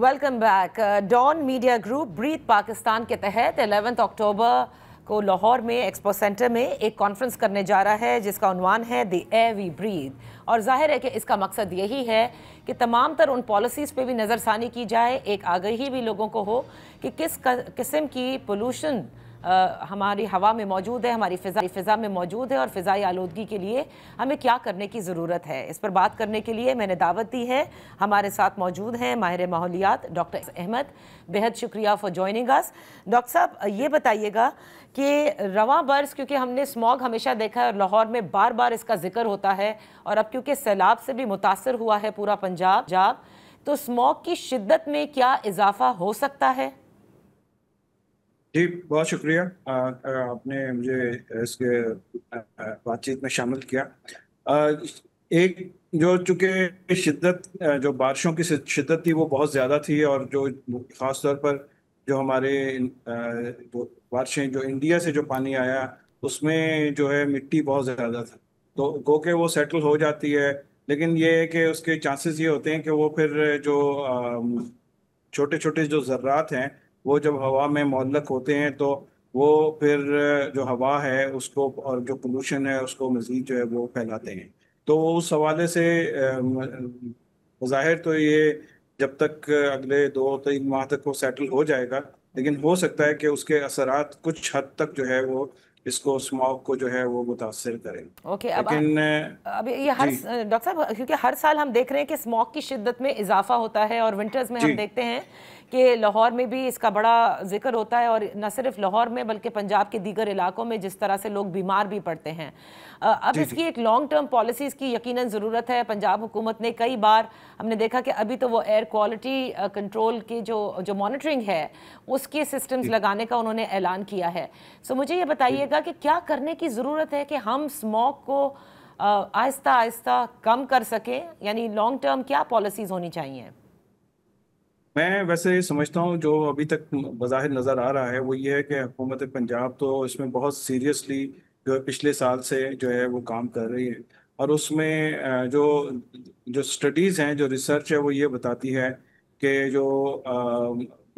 Welcome back. Dawn media group breathe Pakistan के तहत 11 अक्टूबर को लाहौर में एक्सपो सेंटर में एक कॉन्फ्रेंस करने जा रहा है जिसका उन्वान है द एयर वी ब्रीथ। और जाहिर है कि इसका मकसद यही है कि तमाम तर उन पॉलिसीज़ पे भी नज़रसानी की जाए, एक आगाही भी लोगों को हो कि किस किस्म की पोल्यूशन हमारी हवा में मौजूद है, हमारी फ़िज़ा में मौजूद है और फ़िज़ाई आलूदगी के लिए हमें क्या करने की ज़रूरत है। इस पर बात करने के लिए मैंने दावत दी है। हमारे साथ मौजूद हैं माहिर माहौलियात डॉक्टर अहमद। बेहद शुक्रिया फॉर जॉइनिंग अस। डॉक्टर साहब, ये बताइएगा कि रवां बरस, क्योंकि हमने स्मॉग हमेशा देखा है और लाहौर में बार बार इसका जिक्र होता है, और अब क्योंकि सैलाब से भी मुतासर हुआ है पूरा पंजाब, तो स्मॉग की शिद्दत में क्या इजाफा हो सकता है? जी, बहुत शुक्रिया। आपने मुझे इसके बातचीत में शामिल किया। एक जो चूँकि शिद्दत, जो बारिशों की शिद्दत थी वो बहुत ज़्यादा थी, और जो ख़ास तौर पर जो हमारे जो बारिशें, जो इंडिया से जो पानी आया उसमें जो है मिट्टी बहुत ज़्यादा था, तो गो के वो सेटल हो जाती है। लेकिन ये है कि उसके चांसेस ये होते हैं कि वो फिर जो छोटे छोटे जो ज़र्रात हैं वो जब हवा में मुअल्लक़ होते हैं तो वो फिर जो हवा है उसको और जो पोल्यूशन है उसको मज़ीद जो है वो फैलाते हैं। तो उस हवाले से ज़ाहिर तो ये जब तक अगले 2-3 माह तक वो सेटल हो जाएगा, लेकिन हो सकता है कि उसके असरात कुछ हद तक जो है वो इसको स्मॉग को जो है वो मुतासर करें। ओके। लेकिन अब ये जी डॉक्टर साहब, क्योंकि हर साल हम देख रहे हैं कि स्मॉग की शिद्दत में इजाफा होता है, और विंटर्स में जी हम देखते हैं कि लाहौर में भी इसका बड़ा जिक्र होता है, और न सिर्फ लाहौर में बल्कि पंजाब के दीगर इलाकों में जिस तरह से लोग बीमार भी पड़ते हैं। अब जी इसकी जी एक लॉन्ग टर्म पॉलिसीज़ की यकीनन ज़रूरत है। पंजाब हुकूमत ने कई बार, हमने देखा कि अभी तो वो एयर क्वालिटी कंट्रोल की जो मॉनिटरिंग है उसके सिस्टम्स जी लगाने का उन्होंने ऐलान किया है। सो मुझे ये जी बताइएगा कि क्या करने की ज़रूरत है कि हम स्मॉग को आहिस्ता आहिस्ता कम कर सकें, यानी लॉन्ग टर्म क्या पॉलिसीज़ होनी चाहिए? मैं वैसे समझता हूँ जो अभी तक बज़ाहिर नज़र आ रहा है वो ये है कि हुकूमत पंजाब तो इसमें बहुत सीरियसली जो है पिछले साल से जो है वो काम कर रही है, और उसमें जो जो स्टडीज़ हैं, जो रिसर्च है वो ये बताती है कि जो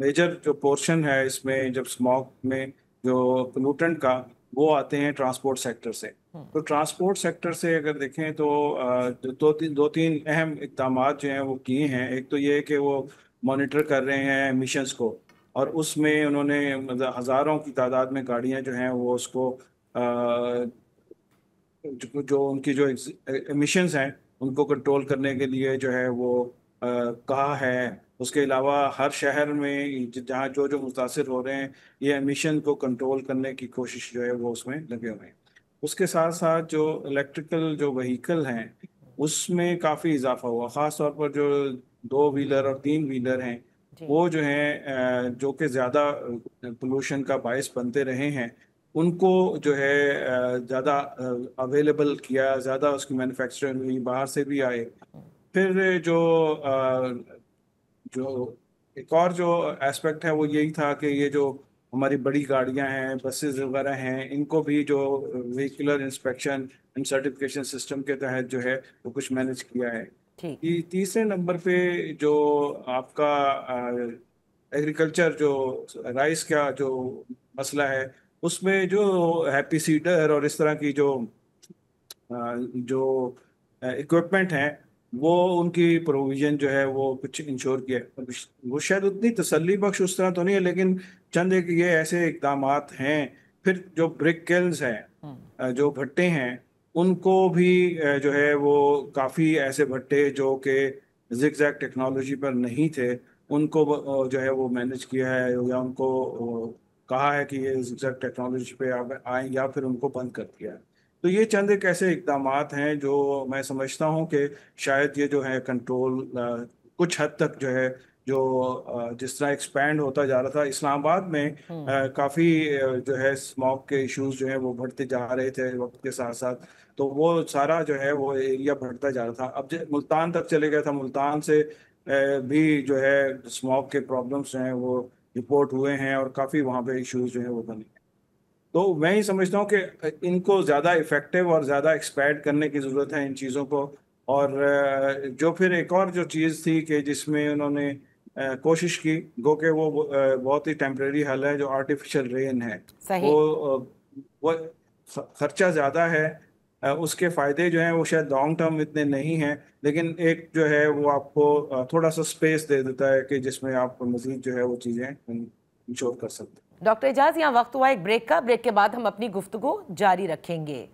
मेजर जो पोर्शन है इसमें जब स्मॉग में जो पोल्यूटेंट का वो आते हैं ट्रांसपोर्ट सेक्टर से। तो ट्रांसपोर्ट सेक्टर से अगर देखें तो दो तीन अहम इक़दाम जो हैं वो किए हैं। एक तो ये है कि वो मॉनिटर कर रहे हैं एमिशंस को, और उसमें उन्होंने मतलब हज़ारों की तादाद में गाड़ियां जो हैं वो उसको जो उनकी जो एमिशंस हैं उनको कंट्रोल करने के लिए जो है वो कहा है। उसके अलावा हर शहर में जहाँ जो जो मुतासिर हो रहे हैं ये एमिशन को कंट्रोल करने की कोशिश जो है वो उसमें लगे हुए हैं। उसके साथ साथ जो इलेक्ट्रिकल जो व्हीकल हैं उसमें काफ़ी इजाफा हुआ, ख़ास तौर पर जो 2 व्हीलर और 3 व्हीलर हैं जी। वो जो हैं जो कि ज़्यादा पोल्यूशन का बायस बनते रहे हैं, उनको जो है ज़्यादा अवेलेबल किया, ज़्यादा उसकी मैन्युफैक्चरिंग हुई, बाहर से भी आए। फिर जो एक और जो एस्पेक्ट है वो यही था कि ये जो हमारी बड़ी गाड़ियां हैं, बसेस वगैरह हैं, इनको भी जो vehicular inspection and certification system के तहत जो है वो कुछ मैनेज किया है। ठीक। तीसरे नंबर पे जो आपका एग्रीकल्चर, जो राइस का जो मसला है उसमें जो हैप्पी सीडर और इस तरह की जो इक्विपमेंट हैं वो उनकी प्रोविज़न जो है वो कुछ इंश्योर किया है। वो शायद उतनी तसल्ली बख्श उस तरह तो नहीं है, लेकिन चंद एक ये ऐसे इकदाम हैं। फिर जो ब्रिक किल्स हैं, जो भट्टे हैं, उनको भी जो है वो काफ़ी ऐसे भट्टे जो कि जिगजैग टेक्नोलॉजी पर नहीं थे उनको जो है वो मैनेज किया है, या उनको कहा है कि ये जिगजैग टेक्नोलॉजी पे आए, या फिर उनको बंद कर दिया है। तो ये चंद एक ऐसे इकदाम हैं जो मैं समझता हूँ कि शायद ये जो है कंट्रोल कुछ हद तक जो है जो जिस तरह एक्सपैंड होता जा रहा था इस्लामाबाद में, काफ़ी जो है स्मॉग के इश्यूज जो है वो बढ़ते जा रहे थे वक्त के साथ साथ। तो वो सारा जो है वो एरिया बढ़ता जा रहा था। अब मुल्तान तक चले गया था, मुल्तान से भी जो है स्मॉग के प्रॉब्लम्स जो हैं वो रिपोर्ट हुए हैं, और काफ़ी वहाँ पे इश्यूज जो है वो बने। तो मैं ही समझता हूँ कि इनको ज़्यादा इफ़ेक्टिव और ज़्यादा एक्सपैंड करने की ज़रूरत है इन चीज़ों को। और जो फिर एक और जो चीज़ थी कि जिसमें उन्होंने کوشش کی، گو کہ وہ بہت ہی ٹیمپریری حل ہے جو آرٹیفیشل رین ہے، صحیح. وہ خرچہ زیادہ ہے، اس کے فائدے جو ہیں وہ شاید لانگ ٹرم اتنے نہیں ہیں، لیکن ایک جو ہے وہ آپ کو تھوڑا سا اسپیس دے دیتا ہے کہ جس میں آپ مزید جو ہے وہ چیزیں انشور کر سکتے ہیں. ڈاکٹر اعجاز، یہاں وقت ہوا ایک بریک کا. بریک کے بعد ہم اپنی گفتگو جاری رکھیں گے.